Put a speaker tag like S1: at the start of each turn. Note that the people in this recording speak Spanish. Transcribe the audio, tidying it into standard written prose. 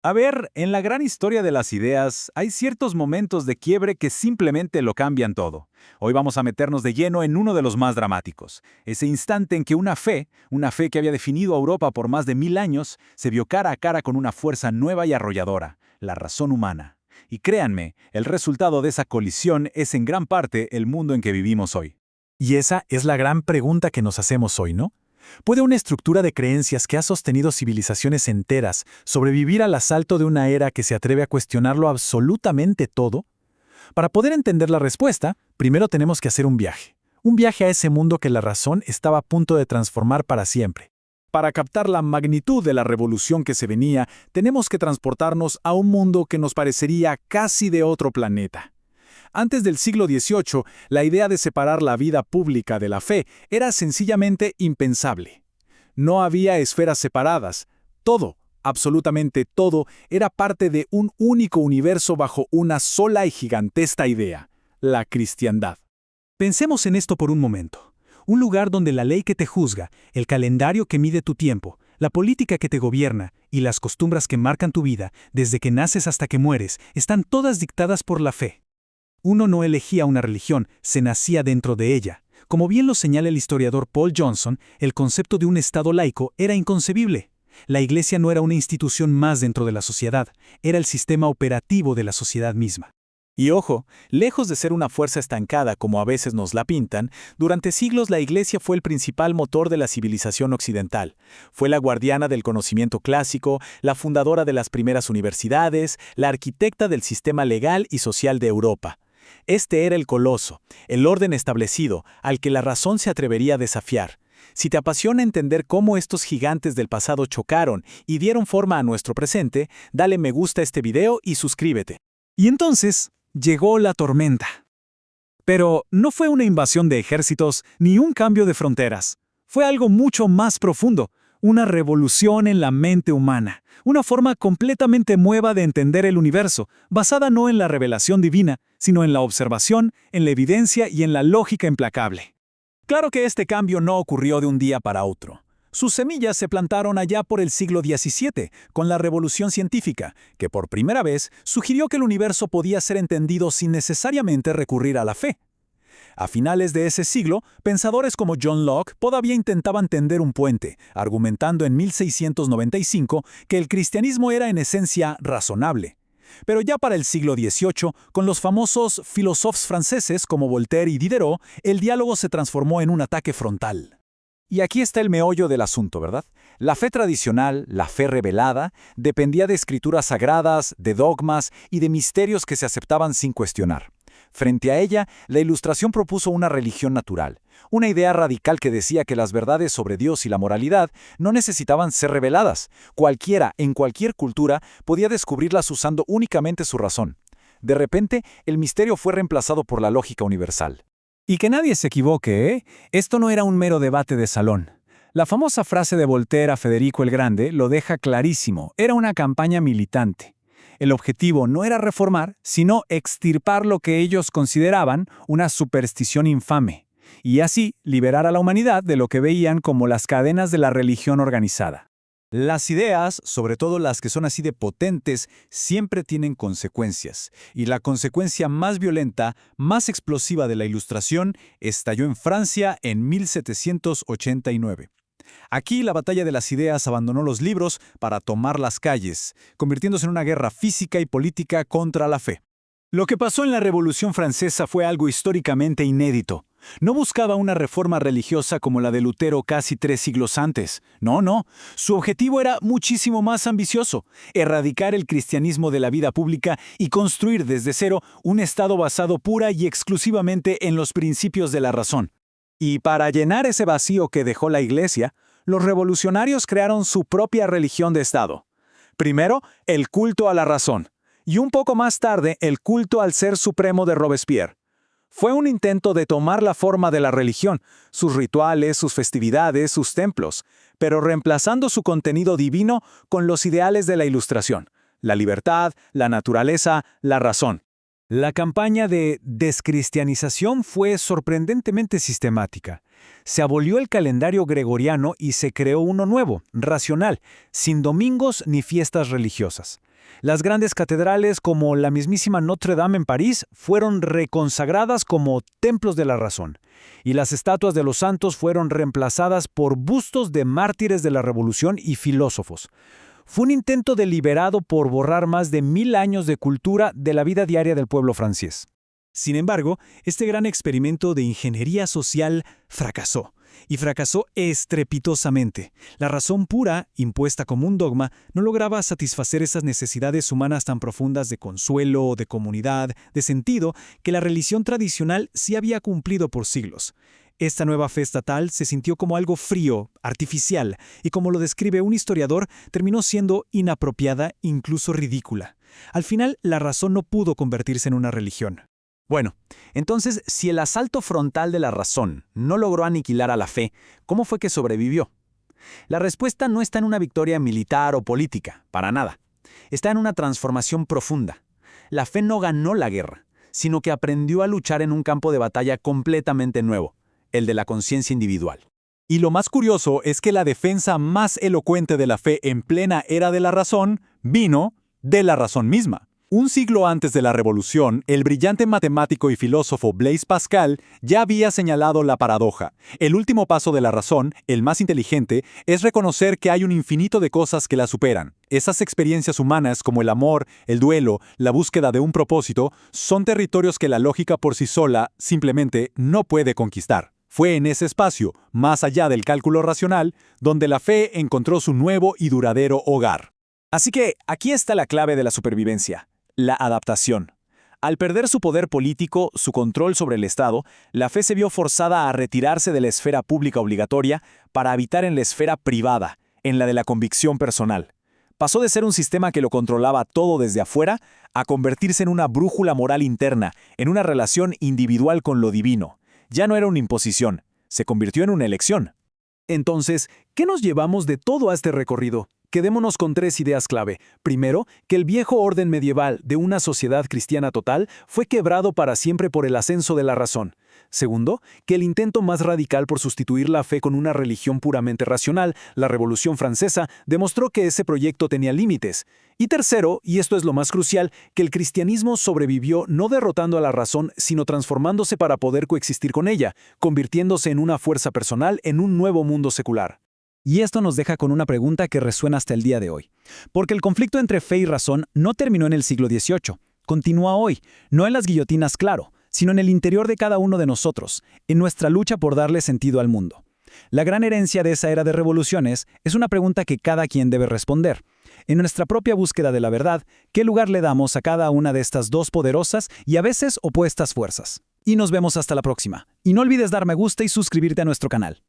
S1: A ver, en la gran historia de las ideas, hay ciertos momentos de quiebre que simplemente lo cambian todo. Hoy vamos a meternos de lleno en uno de los más dramáticos, ese instante en que una fe que había definido a Europa por más de 1000 años, se vio cara a cara con una fuerza nueva y arrolladora, la razón humana. Y créanme, el resultado de esa colisión es en gran parte el mundo en que vivimos hoy.
S2: Y esa es la gran pregunta que nos hacemos hoy, ¿no? ¿Puede una estructura de creencias que ha sostenido civilizaciones enteras sobrevivir al asalto de una era que se atreve a cuestionarlo absolutamente todo? Para poder entender la respuesta, primero tenemos que hacer un viaje. Un viaje a ese mundo que la razón estaba a punto de transformar para siempre. Para captar la magnitud de la revolución que se venía, tenemos que transportarnos a un mundo que nos parecería casi de otro planeta. Antes del siglo XVIII, la idea de separar la vida pública de la fe era sencillamente impensable. No había esferas separadas. Todo, absolutamente todo, era parte de un único universo bajo una sola y gigantesca idea: la cristiandad. Pensemos en esto por un momento. Un lugar donde la ley que te juzga, el calendario que mide tu tiempo, la política que te gobierna y las costumbres que marcan tu vida, desde que naces hasta que mueres, están todas dictadas por la fe. Uno no elegía una religión, se nacía dentro de ella. Como bien lo señala el historiador Paul Johnson, el concepto de un Estado laico era inconcebible. La Iglesia no era una institución más dentro de la sociedad, era el sistema operativo de la sociedad misma. Y ojo, lejos de ser una fuerza estancada como a veces nos la pintan, durante siglos la Iglesia fue el principal motor de la civilización occidental. Fue la guardiana del conocimiento clásico, la fundadora de las primeras universidades, la arquitecta del sistema legal y social de Europa. Este era el coloso, el orden establecido, al que la razón se atrevería a desafiar. Si te apasiona entender cómo estos gigantes del pasado chocaron y dieron forma a nuestro presente, dale me gusta a este video y suscríbete. Y entonces, llegó la tormenta. Pero no fue una invasión de ejércitos ni un cambio de fronteras. Fue algo mucho más profundo, una revolución en la mente humana, una forma completamente nueva de entender el universo, basada no en la revelación divina, sino en la observación, en la evidencia y en la lógica implacable. Claro que este cambio no ocurrió de un día para otro. Sus semillas se plantaron allá por el siglo XVII, con la revolución científica, que por primera vez sugirió que el universo podía ser entendido sin necesariamente recurrir a la fe. A finales de ese siglo, pensadores como John Locke todavía intentaban tender un puente, argumentando en 1695 que el cristianismo era en esencia razonable. Pero ya para el siglo XVIII, con los famosos filósofos franceses como Voltaire y Diderot, el diálogo se transformó en un ataque frontal. Y aquí está el meollo del asunto, ¿verdad? La fe tradicional, la fe revelada, dependía de escrituras sagradas, de dogmas y de misterios que se aceptaban sin cuestionar. Frente a ella, la Ilustración propuso una religión natural, una idea radical que decía que las verdades sobre Dios y la moralidad no necesitaban ser reveladas. Cualquiera, en cualquier cultura, podía descubrirlas usando únicamente su razón. De repente, el misterio fue reemplazado por la lógica universal. Y que nadie se equivoque, ¿eh? Esto no era un mero debate de salón. La famosa frase de Voltaire a Federico el Grande lo deja clarísimo, era una campaña militante. El objetivo no era reformar, sino extirpar lo que ellos consideraban una superstición infame, y así liberar a la humanidad de lo que veían como las cadenas de la religión organizada. Las ideas, sobre todo las que son así de potentes, siempre tienen consecuencias, y la consecuencia más violenta, más explosiva de la Ilustración estalló en Francia en 1789. Aquí la batalla de las ideas abandonó los libros para tomar las calles, convirtiéndose en una guerra física y política contra la fe. Lo que pasó en la Revolución Francesa fue algo históricamente inédito. No buscaba una reforma religiosa como la de Lutero casi 3 siglos antes. No. Su objetivo era muchísimo más ambicioso: erradicar el cristianismo de la vida pública y construir desde cero un Estado basado pura y exclusivamente en los principios de la razón. Y para llenar ese vacío que dejó la Iglesia, los revolucionarios crearon su propia religión de Estado. Primero, el culto a la razón, y un poco más tarde, el culto al ser supremo de Robespierre. Fue un intento de tomar la forma de la religión, sus rituales, sus festividades, sus templos, pero reemplazando su contenido divino con los ideales de la Ilustración: la libertad, la naturaleza, la razón.
S1: La campaña de descristianización fue sorprendentemente sistemática. Se abolió el calendario gregoriano y se creó uno nuevo, racional, sin domingos ni fiestas religiosas. Las grandes catedrales como la mismísima Notre Dame en París fueron reconsagradas como templos de la razón, y las estatuas de los santos fueron reemplazadas por bustos de mártires de la Revolución y filósofos. Fue un intento deliberado por borrar más de 1000 años de cultura de la vida diaria del pueblo francés.
S2: Sin embargo, este gran experimento de ingeniería social fracasó, y fracasó estrepitosamente. La razón pura, impuesta como un dogma, no lograba satisfacer esas necesidades humanas tan profundas de consuelo, de comunidad, de sentido, que la religión tradicional sí había cumplido por siglos. Esta nueva fe estatal se sintió como algo frío, artificial, y como lo describe un historiador, terminó siendo inapropiada, incluso ridícula. Al final, la razón no pudo convertirse en una religión.
S1: Bueno, entonces, si el asalto frontal de la razón no logró aniquilar a la fe, ¿cómo fue que sobrevivió? La respuesta no está en una victoria militar o política, para nada. Está en una transformación profunda. La fe no ganó la guerra, sino que aprendió a luchar en un campo de batalla completamente nuevo, el de la conciencia individual.
S2: Y lo más curioso es que la defensa más elocuente de la fe en plena era de la razón vino de la razón misma. Un siglo antes de la Revolución, el brillante matemático y filósofo Blaise Pascal ya había señalado la paradoja. El último paso de la razón, el más inteligente, es reconocer que hay un infinito de cosas que la superan. Esas experiencias humanas como el amor, el duelo, la búsqueda de un propósito, son territorios que la lógica por sí sola simplemente no puede conquistar. Fue en ese espacio, más allá del cálculo racional, donde la fe encontró su nuevo y duradero hogar.
S1: Así que aquí está la clave de la supervivencia: la adaptación. Al perder su poder político, su control sobre el Estado, la fe se vio forzada a retirarse de la esfera pública obligatoria para habitar en la esfera privada, en la de la convicción personal. Pasó de ser un sistema que lo controlaba todo desde afuera a convertirse en una brújula moral interna, en una relación individual con lo divino. Ya no era una imposición, se convirtió en una elección.
S2: Entonces, ¿qué nos llevamos de todo este recorrido? Quedémonos con 3 ideas clave. Primero, que el viejo orden medieval de una sociedad cristiana total fue quebrado para siempre por el ascenso de la razón. Segundo, que el intento más radical por sustituir la fe con una religión puramente racional, la Revolución Francesa, demostró que ese proyecto tenía límites. Y tercero, y esto es lo más crucial, que el cristianismo sobrevivió no derrotando a la razón, sino transformándose para poder coexistir con ella, convirtiéndose en una fuerza personal en un nuevo mundo secular. Y esto nos deja con una pregunta que resuena hasta el día de hoy. Porque el conflicto entre fe y razón no terminó en el siglo XVIII, continúa hoy, no en las guillotinas, claro, sino en el interior de cada uno de nosotros, en nuestra lucha por darle sentido al mundo. La gran herencia de esa era de revoluciones es una pregunta que cada quien debe responder. En nuestra propia búsqueda de la verdad, ¿qué lugar le damos a cada una de estas dos poderosas y a veces opuestas fuerzas? Y nos vemos hasta la próxima. Y no olvides dar me gusta y suscribirte a nuestro canal.